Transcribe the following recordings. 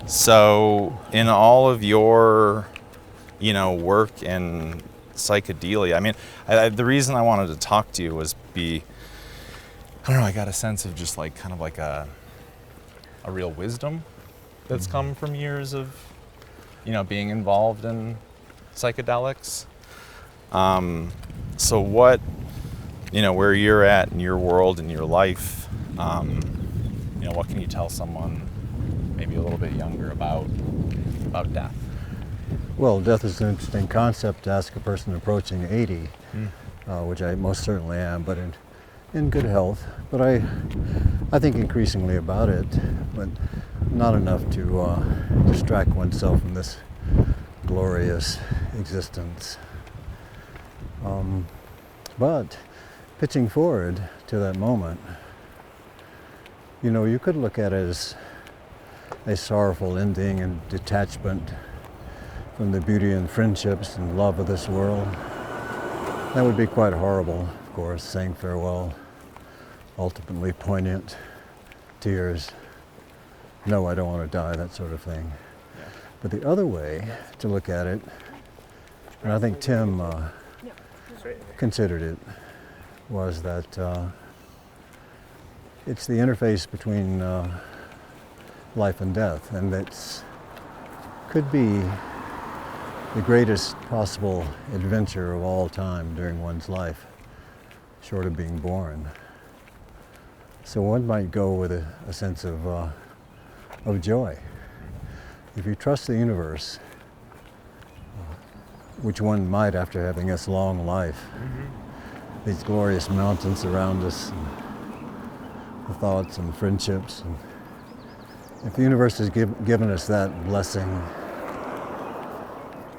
So in all of your, work in psychedelia, I mean, the reason I wanted to talk to you was I don't know, I got a sense of just like kind of like a real wisdom that's come from years of, being involved in psychedelics. So what, where you're at in your world, in your life, what can you tell someone maybe a little bit younger about death? Well, death is an interesting concept to ask a person approaching 80, which I most certainly am, but in good health. But I think increasingly about it, but not enough to distract oneself from this glorious existence. But pitching forward to that moment, you could look at it as a sorrowful ending and detachment from the beauty and friendships and love of this world. That would be quite horrible, of course, saying farewell, ultimately poignant, tears, no, I don't want to die, that sort of thing. Yeah. But the other way to look at it, and I think Tim considered it, was that it's the interface between life and death, and that could be the greatest possible adventure of all time during one's life, short of being born. So one might go with a sense of joy. If you trust the universe, which one might after having this long life, these glorious mountains around us, and the thoughts and friendships, and if the universe has given us that blessing,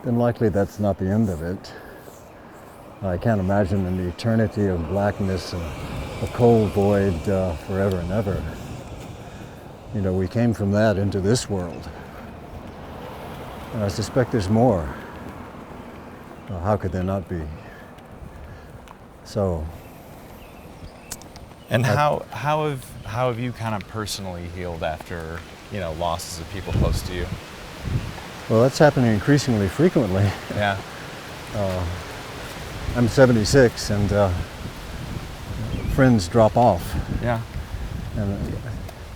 then likely that's not the end of it. I can't imagine an eternity of blackness and a cold void forever and ever. We came from that into this world. And I suspect there's more. How could there not be? So. And how have you kind of personally healed after, losses of people close to you? Well, that's happening increasingly frequently. Yeah. I'm 76 and friends drop off. Yeah. And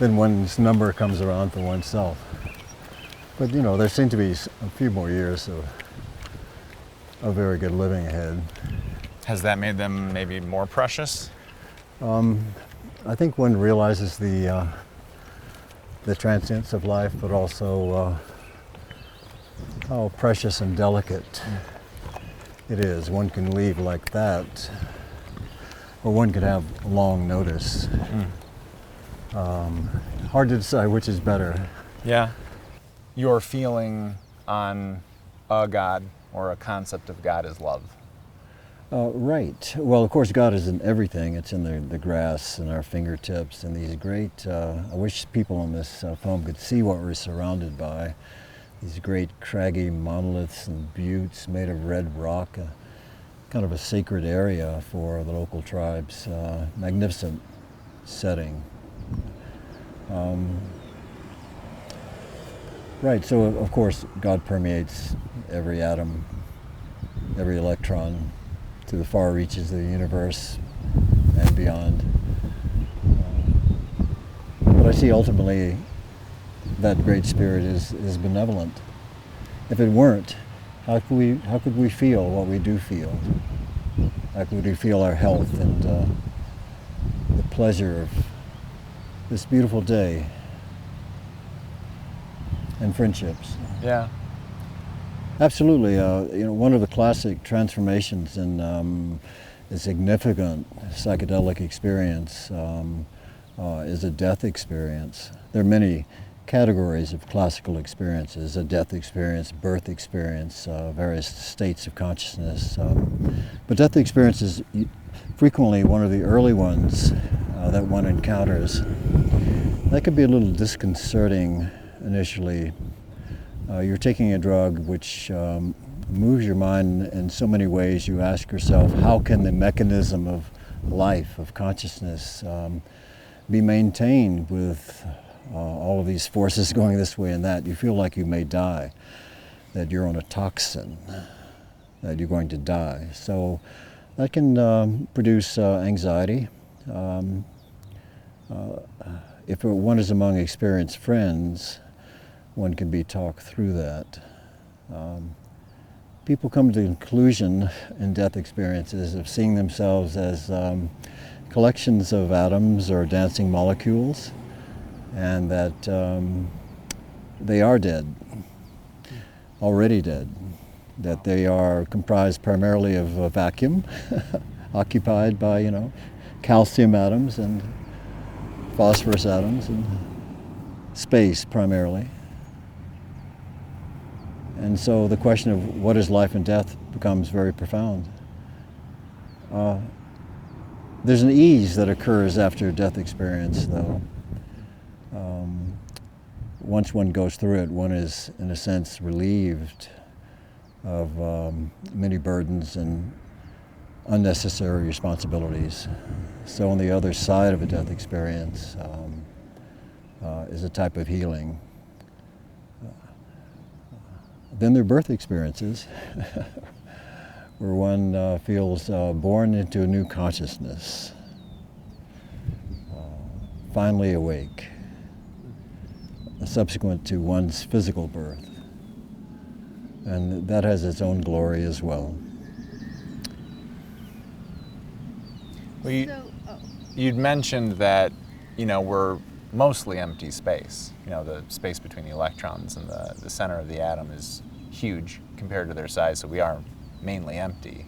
then one's number comes around for oneself. But there seem to be a few more years of very good living ahead. Has that made them maybe more precious? I think one realizes the transience of life, but also how precious and delicate it is. One can leave like that, or one could have long notice. Hard to decide which is better. Yeah. Your feeling on a God or a concept of God is love. Right. Well, of course, God is in everything. It's in the grass and our fingertips and these great, I wish people on this film could see what we're surrounded by. These great craggy monoliths and buttes made of red rock, kind of a sacred area for the local tribes. Magnificent setting. Right, so of course God permeates every atom, every electron, to the far reaches of the universe and beyond. But I see ultimately that great spirit is benevolent. If it weren't, how could we feel what we do feel? How could we feel our health and the pleasure of this beautiful day and friendships? Yeah. Absolutely. One of the classic transformations in a significant psychedelic experience is a death experience. There are many categories of classical experiences: a death experience, birth experience, various states of consciousness. But death experience is frequently one of the early ones that one encounters. That could be a little disconcerting initially. You're taking a drug which moves your mind in so many ways. You ask yourself, how can the mechanism of life, of consciousness, be maintained with all of these forces going this way and that, you feel like you may die, that you're on a toxin, that you're going to die. So that can produce anxiety. If one is among experienced friends, one can be talked through that. People come to the conclusion in death experiences of seeing themselves as collections of atoms or dancing molecules, and that they are dead, already dead, that they are comprised primarily of a vacuum, occupied by, calcium atoms and phosphorus atoms and space primarily. And so the question of what is life and death becomes very profound. There's an ease that occurs after a death experience, though. Once one goes through it, one is, in a sense, relieved of many burdens and unnecessary responsibilities. So on the other side of a death experience is a type of healing. Then there are birth experiences where one feels born into a new consciousness, finally awake, subsequent to one's physical birth. And that has its own glory as well. Well, you'd mentioned that, we're mostly empty space. The space between the electrons and the center of the atom is huge compared to their size, so we are mainly empty.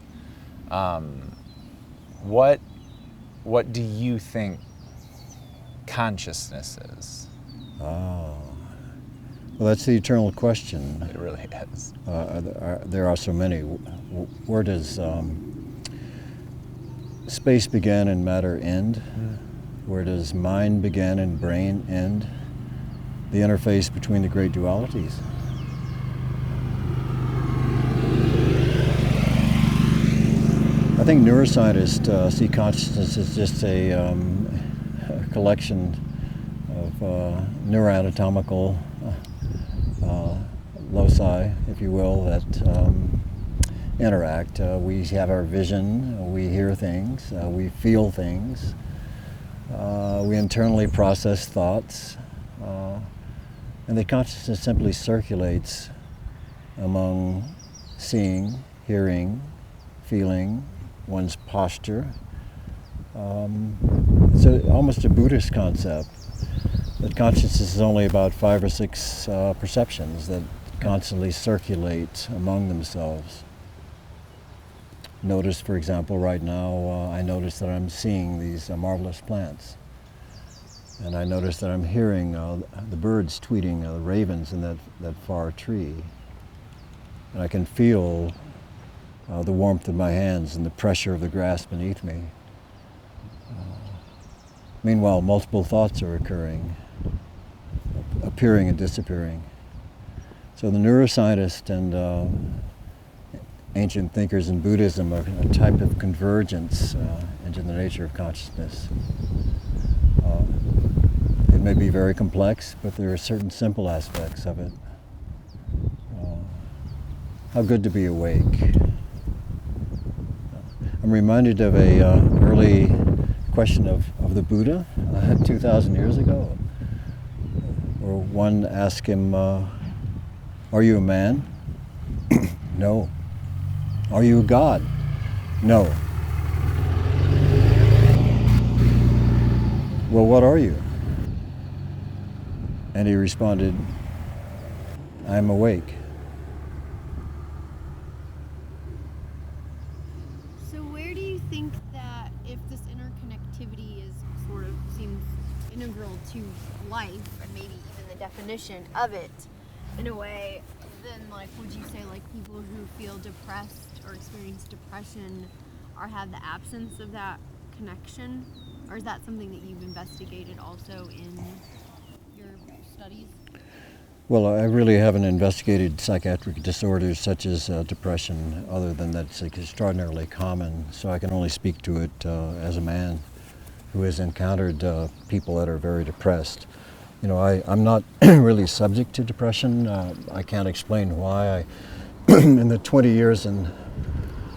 What do you think consciousness is? Well, that's the eternal question. It really is. There are so many. Where does space begin and matter end? Where does mind begin and brain end? The interface between the great dualities. I think neuroscientists see consciousness as just a collection of neuroanatomical loci, if you will, that interact. We have our vision, we hear things, we feel things, we internally process thoughts, and the consciousness simply circulates among seeing, hearing, feeling, one's posture. It's almost a Buddhist concept that consciousness is only about 5 or 6 perceptions that constantly circulate among themselves. Notice, for example, right now, I notice that I'm seeing these marvelous plants. And I notice that I'm hearing the birds tweeting, the ravens in that far tree. And I can feel the warmth of my hands and the pressure of the grass beneath me. Meanwhile, multiple thoughts are occurring, appearing and disappearing. So the neuroscientists and ancient thinkers in Buddhism are a type of convergence into the nature of consciousness. It may be very complex, but there are certain simple aspects of it. How good to be awake. I'm reminded of a early question of the Buddha 2,000 years ago, where one asked him, are you a man? No. Are you a god? No. Well, what are you? And he responded, I'm awake. So where do you think that if this interconnectivity is sort of seems integral to life and maybe even the definition of it in a way, then would you say people who feel depressed or experience depression have the absence of that connection? Or is that something that you've investigated also in your studies? Well, I really haven't investigated psychiatric disorders such as depression, other than that it's extraordinarily common. So I can only speak to it as a man who has encountered people that are very depressed. I'm not really subject to depression. I can't explain why. In the 20 years in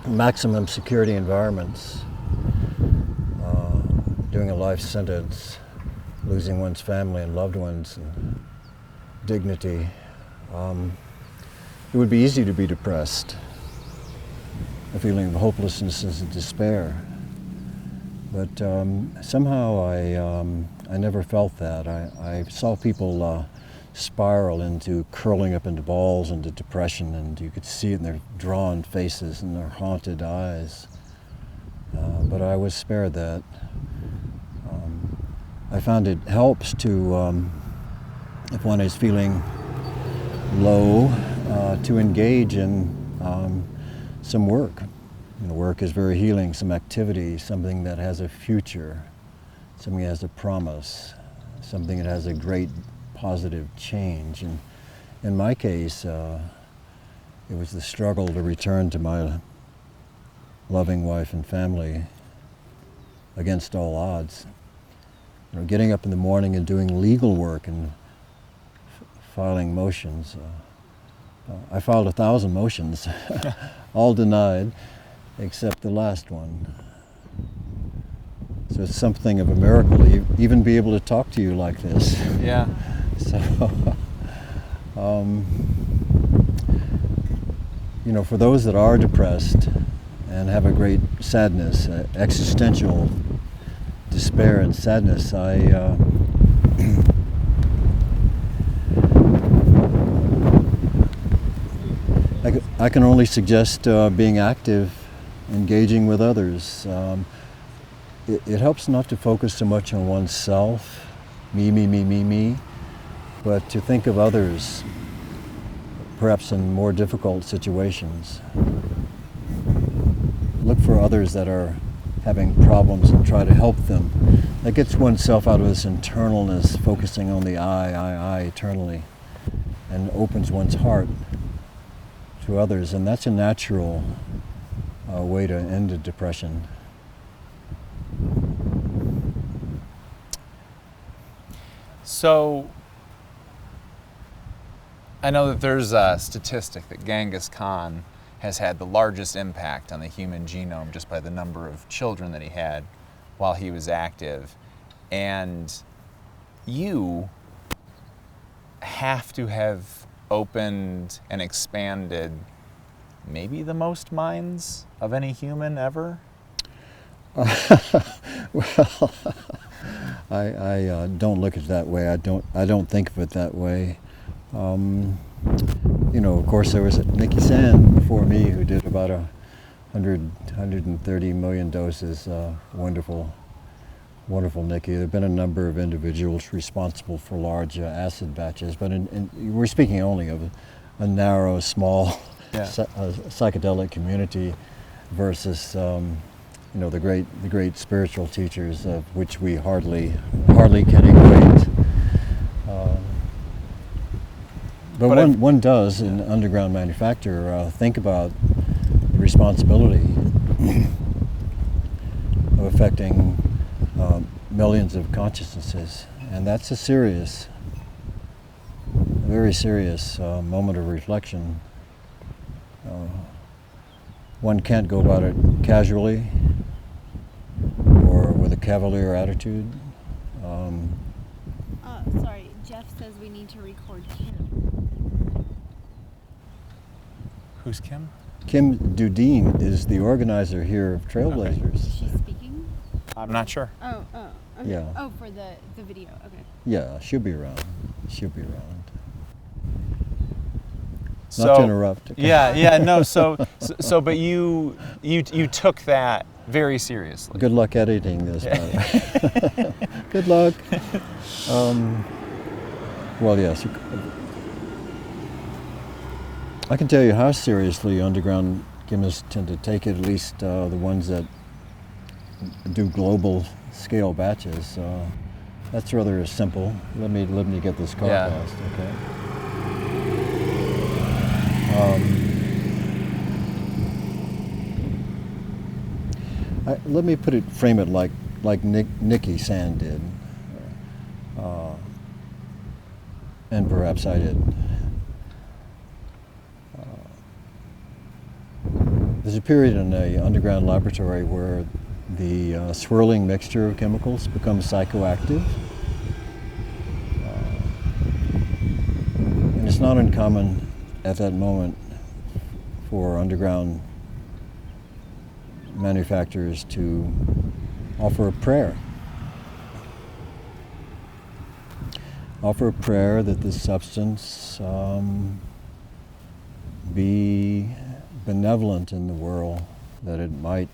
maximum security environments, doing a life sentence, losing one's family and loved ones and dignity, it would be easy to be depressed, a feeling of hopelessness and despair. But somehow I never felt that. I saw people spiral into curling up into balls, into depression, and you could see it in their drawn faces and their haunted eyes. But I was spared that. I found it helps to, if one is feeling low, to engage in some work. Work is very healing, some activity, something that has a future, something that has a promise, something that has a great positive change. And in my case, it was the struggle to return to my loving wife and family against all odds. Getting up in the morning and doing legal work and filing motions. I filed 1,000 motions, all denied, except the last one. So it's something of a miracle to even be able to talk to you like this. Yeah. So, for those that are depressed and have a great sadness, existential despair and sadness, I can only suggest being active, engaging with others. It helps not to focus so much on oneself, me, but to think of others, perhaps in more difficult situations. Look for others that are having problems and try to help them. That gets oneself out of this internalness, focusing on the I eternally, and opens one's heart to others, and that's a natural way to end a depression. So, I know that there's a statistic that Genghis Khan has had the largest impact on the human genome just by the number of children that he had while he was active. And you have to have opened and expanded maybe the most minds of any human ever? Well, I don't look at it that way. I don't think of it that way. Of course, there was Nicky Sand before me who did about 130 million doses. Wonderful Nicky. There have been a number of individuals responsible for large acid batches, but we're speaking only of a narrow, small psychedelic community versus the great spiritual teachers, of which we hardly can equate. But one does, in underground manufacture, think about the responsibility of affecting millions of consciousnesses, and that's a very serious moment of reflection. One can't go about it casually or with a cavalier attitude. Sorry, Jeff says we need to record Kim. Who's Kim? Kim Dudine is the organizer here of Trailblazers. Is she speaking? I'm not sure. Oh, okay. Yeah. Oh, for the video, okay. Yeah, she'll be around. So, not to interrupt. Okay? Yeah, no. So, but you took that very seriously. Good luck editing this. By the way. Good luck. Well, yes. I can tell you how seriously underground chemists tend to take it. At least the ones that do global scale batches. That's rather simple. Let me get this car past. Okay. Let me frame it like Nicky Sand did. and perhaps I did. There's a period in an underground laboratory where the swirling mixture of chemicals becomes psychoactive. And it's not uncommon at that moment for underground manufacturers to offer a prayer. Offer a prayer that this substance be benevolent in the world, that it might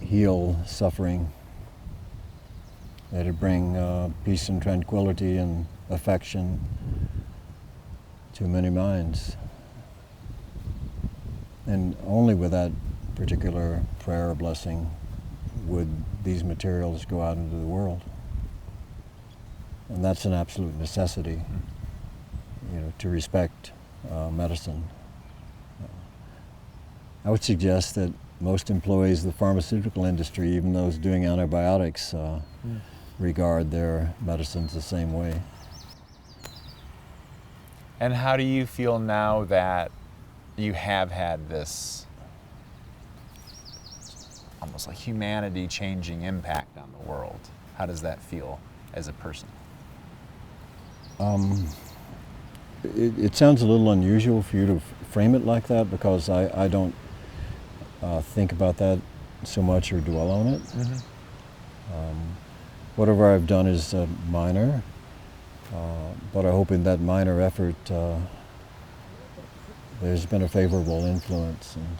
heal suffering, that it bring peace and tranquility and affection to many minds. And only with that particular prayer or blessing would these materials go out into the world. And that's an absolute necessity, to respect medicine. I would suggest that most employees of the pharmaceutical industry, even those doing antibiotics, regard their medicines the same way. And how do you feel now that you have had this almost like humanity-changing impact on the world? How does that feel as a person? It sounds a little unusual for you to frame it like that, because I don't think about that so much or dwell on it. Whatever I've done is minor, but I hope in that minor effort there's been a favorable influence, and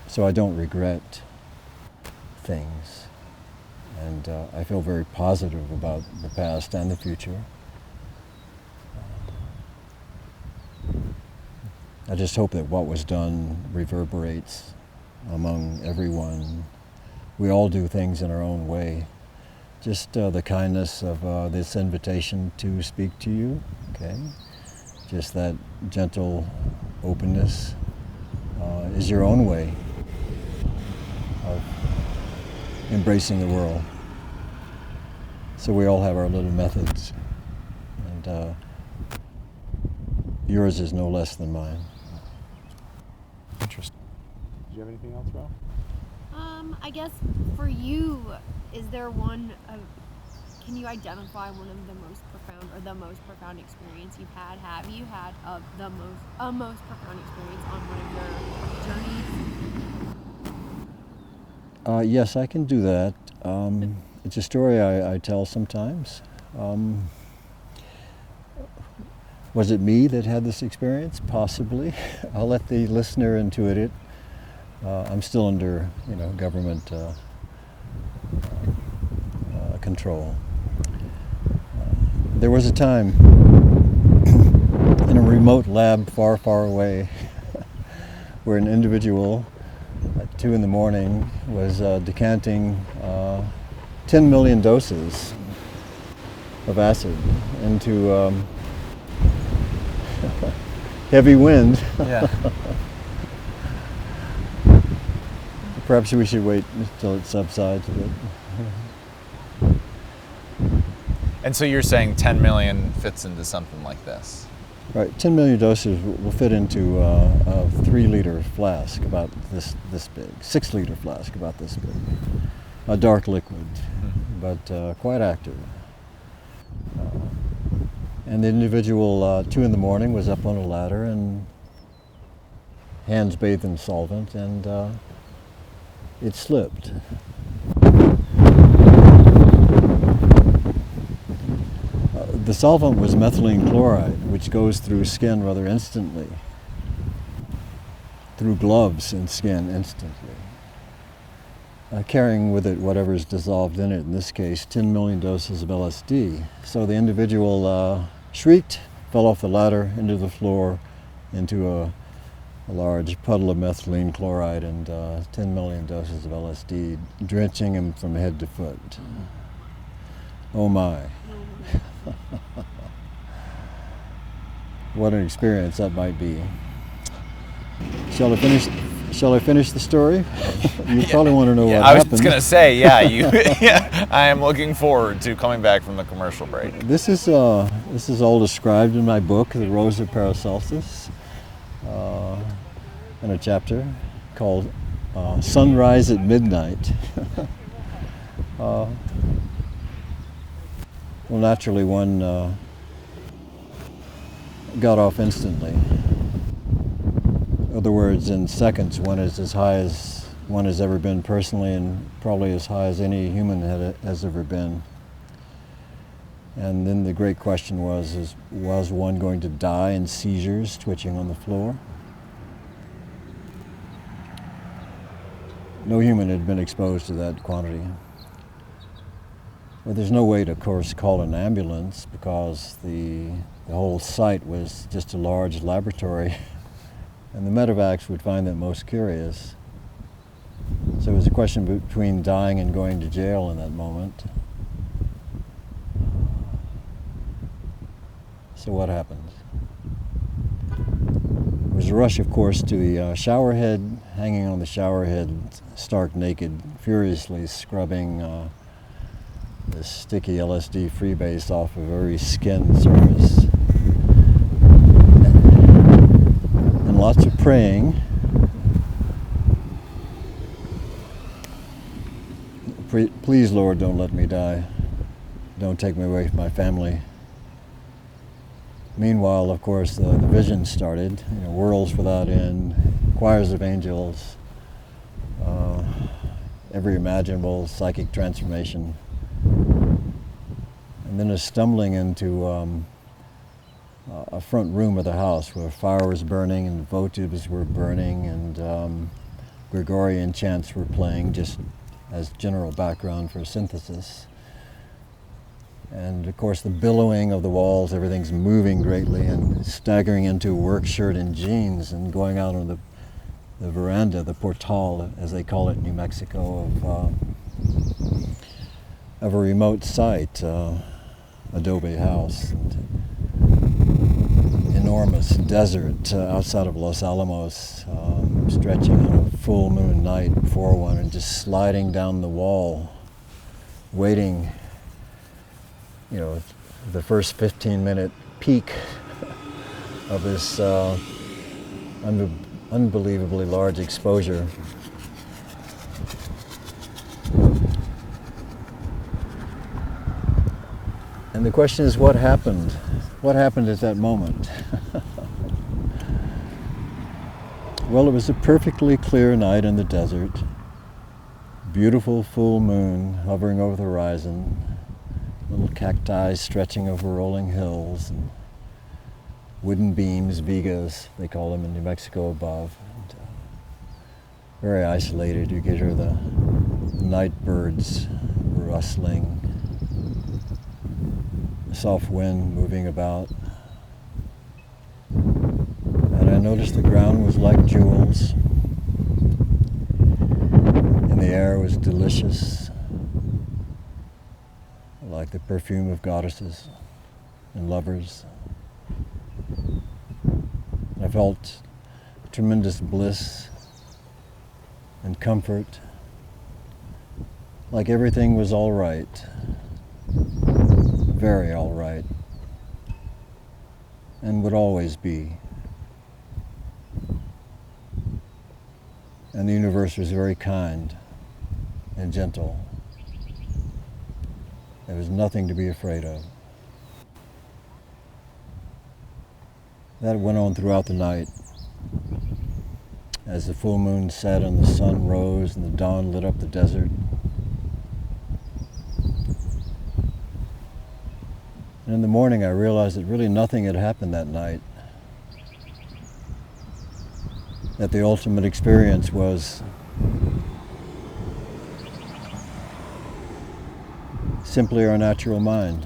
so I don't regret things, and I feel very positive about the past and the future. I just hope that what was done reverberates among everyone. We all do things in our own way. Just the kindness of this invitation to speak to you, okay? Just that gentle openness is your own way of embracing the world. So we all have our little methods, and yours is no less than mine. Interesting. Do you have anything else, Ro? I guess for you, is there one can you identify one of the most profound or the most profound experience you've had? Have you had a most profound experience on one of your journeys? Yes, I can do that. It's a story I tell sometimes. Was it me that had this experience? Possibly. I'll let the listener intuit it. I'm still under, government control. There was a time in a remote lab far, far away where an individual at 2 a.m. was decanting 10 million doses of acid into heavy wind. Yeah. Perhaps we should wait until it subsides a bit. And so you're saying 10 million fits into something like this? Right, 10 million doses will fit into a 3-liter flask about this big, 6-liter flask about this big. A dark liquid, but quite active. And the individual, 2 a.m, was up on a ladder and hands bathed in solvent, and it slipped. The solvent was methylene chloride, which goes through skin rather instantly, through gloves and skin instantly, carrying with it whatever is dissolved in it, in this case 10 million doses of LSD. So the individual shrieked, fell off the ladder into the floor, into a large puddle of methylene chloride, and 10 million doses of LSD drenching him from head to foot. Oh my. What an experience that might be. Shall I finish the story? You probably want to know what happened. I was going to say, yeah, I am looking forward to coming back from the commercial break. This is all described in my book, The Rose of Paracelsus, in a chapter called Sunrise at Midnight. Well, naturally one got off instantly. In other words, in seconds, one is as high as one has ever been personally, and probably as high as any human has ever been. And then the great question was one going to die in seizures, twitching on the floor? No human had been exposed to that quantity. But there's no way to, of course, call an ambulance because the whole site was just a large laboratory. And the medevacs would find that most curious. So it was a question between dying and going to jail in that moment. So what happened? There was a rush, of course, to the shower head, hanging on the shower head, stark naked, furiously scrubbing this sticky LSD freebase off a very skin surface. And lots of praying. Please, Lord, don't let me die. Don't take me away from my family. Meanwhile, of course, the vision started. Worlds without end, choirs of angels, every imaginable psychic transformation. And then a stumbling into a front room of the house where fire was burning and votives were burning and Gregorian chants were playing just as general background for synthesis. And of course the billowing of the walls, everything's moving greatly, and staggering into work shirt and jeans and going out on the veranda, the portal, as they call it in New Mexico, of a remote site, adobe house, and enormous desert outside of Los Alamos, stretching on a full moon night before one, and just sliding down the wall, waiting, the first 15-minute peak of this unbelievably large exposure. And the question is, what happened? What happened at that moment? Well, it was a perfectly clear night in the desert. Beautiful full moon hovering over the horizon. Little cacti stretching over rolling hills. And wooden beams, vigas, they call them in New Mexico, above. And, very isolated. You could hear the night birds rustling. Soft wind moving about, and I noticed the ground was like jewels, and the air was delicious, like the perfume of goddesses and lovers. And I felt tremendous bliss and comfort, like everything was all right. Very all right, and would always be. And the universe was very kind and gentle. There was nothing to be afraid of. That went on throughout the night. As the full moon set and the sun rose and the dawn lit up the desert. And in the morning I realized that really nothing had happened that night. That the ultimate experience was simply our natural mind.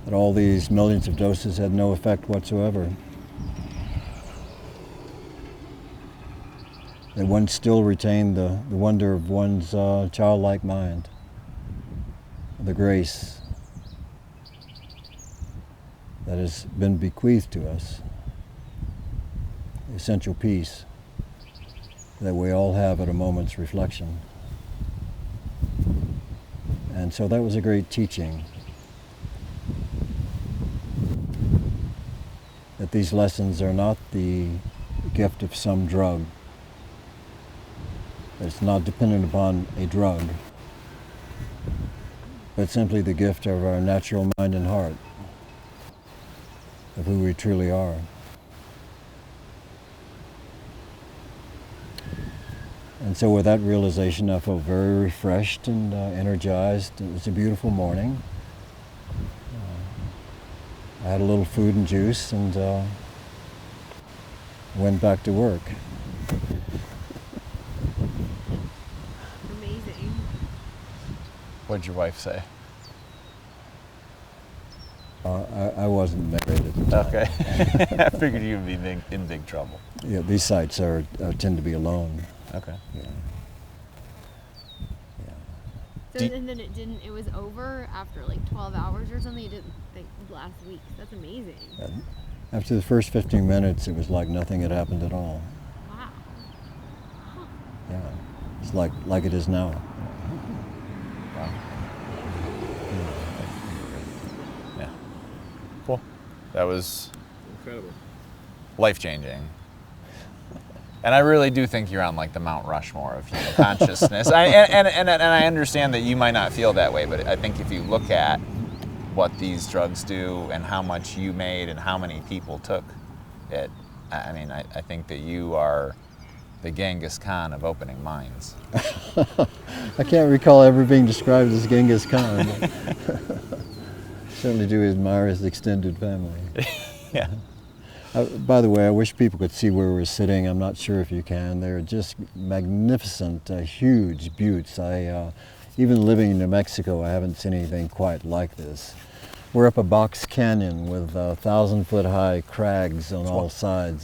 That all these millions of doses had no effect whatsoever. That one still retained the wonder of one's childlike mind, the grace that has been bequeathed to us, the essential peace that we all have at a moment's reflection. And so that was a great teaching. That these lessons are not the gift of some drug. It's not dependent upon a drug, but simply the gift of our natural mind and heart, of who we truly are. And so with that realization, I felt very refreshed and energized. It was a beautiful morning. I had a little food and juice and went back to work. Amazing. What'd your wife say? I wasn't married at the time. Okay. I figured you'd be in big trouble. Yeah, these sites tend to be alone. Okay. Yeah. So and then it was over after like 12 hours or something. You didn't think last week. That's amazing. After the first 15 minutes, it was like nothing had happened at all. Wow. Yeah, it's like it is now. Wow. Yeah. Cool. That was Incredible. life-changing. And I really do think you're on like the Mount Rushmore of human consciousness. And I understand that you might not feel that way, but I think if you look at what these drugs do and how much you made and how many people took it, I mean, I think that you are the Genghis Khan of opening minds. I can't recall ever being described as Genghis Khan. Certainly do admire his extended family. Yeah. By the way, I wish people could see where we're sitting. I'm not sure if you can. They're just magnificent, huge buttes. Even living in New Mexico, I haven't seen anything quite like this. We're up a box canyon with 1,000-foot high crags on all sides.